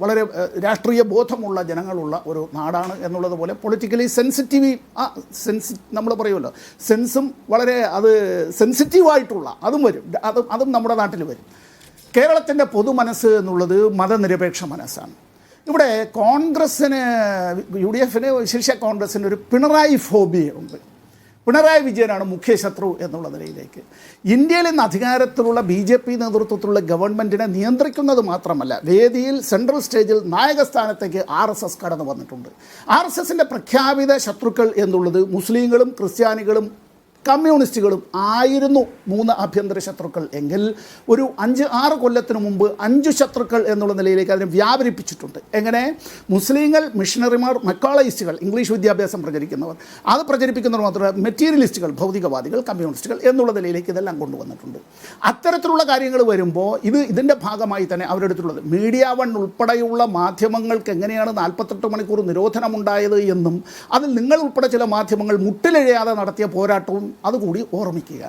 വളരെ രാഷ്ട്രീയ ബോധമുള്ള ജനങ്ങളുള്ള ഒരു നാടാണ് എന്നുള്ളതുപോലെ പൊളിറ്റിക്കലി നമ്മൾ പറയുമല്ലോ സെൻസും വളരെ അത് സെൻസിറ്റീവായിട്ടുള്ള അതും വരും, അതും നമ്മുടെ നാട്ടിൽ വരും. കേരളത്തിൻ്റെ പൊതുമനസ്സ് എന്നുള്ളത് മതനിരപേക്ഷ മനസ്സാണ്. ഇവിടെ കോൺഗ്രസ്സിന് UDF ശീർഷ കോൺഗ്രസ്സിന് ഒരു പിണറായി ഫോബിയുണ്ട്. പിണറായി വിജയനാണ് മുഖ്യ ശത്രു എന്നുള്ള നിലയിലേക്ക് ഇന്ത്യയിൽ ഇന്ന് അധികാരത്തിലുള്ള BJP നേതൃത്വത്തിലുള്ള ഗവൺമെൻറ്റിനെ നിയന്ത്രിക്കുന്നത് മാത്രമല്ല, വേദിയിൽ സെൻട്രൽ സ്റ്റേജിൽ നായകസ്ഥാനത്തേക്ക് RSS കടന്നു വന്നിട്ടുണ്ട്. RSSൻ്റെ പ്രഖ്യാപിത ശത്രുക്കൾ എന്നുള്ളത് മുസ്ലിങ്ങളും ക്രിസ്ത്യാനികളും കമ്മ്യൂണിസ്റ്റുകളും ആയിരുന്നു 3 ആഭ്യന്തര ശത്രുക്കൾ എങ്കിൽ ഒരു 5-6 കൊല്ലത്തിന് മുമ്പ് 5 ശത്രുക്കൾ എന്നുള്ള നിലയിലേക്ക് അതിനെ വ്യാപരിപ്പിച്ചിട്ടുണ്ട്. എങ്ങനെ? മുസ്ലിങ്ങൾ, മിഷണറിമാർ, മെക്കോളയിസ്റ്റുകൾ, ഇംഗ്ലീഷ് വിദ്യാഭ്യാസം പ്രചരിക്കുന്നവർ, അത് പ്രചരിപ്പിക്കുന്നവർ മാത്രമല്ല മെറ്റീരിയലിസ്റ്റുകൾ, ഭൗതികവാദികൾ, കമ്മ്യൂണിസ്റ്റുകൾ എന്നുള്ള നിലയിലേക്ക് ഇതെല്ലാം കൊണ്ടുവന്നിട്ടുണ്ട്. അത്തരത്തിലുള്ള കാര്യങ്ങൾ വരുമ്പോൾ ഇതിൻ്റെ ഭാഗമായി തന്നെ അവരുടെ അടുത്തുള്ളത് മീഡിയ വൺ ഉൾപ്പെടെയുള്ള മാധ്യമങ്ങൾക്ക് എങ്ങനെയാണ് 48 മണിക്കൂർ നിരോധനമുണ്ടായത് എന്നും അതിൽ നിങ്ങൾ ഉൾപ്പെടെ ചില മാധ്യമങ്ങൾ മുട്ടിലെഴയാതെ നടത്തിയ പോരാട്ടവും അതുകൂടി ഓർമ്മിക്കുക.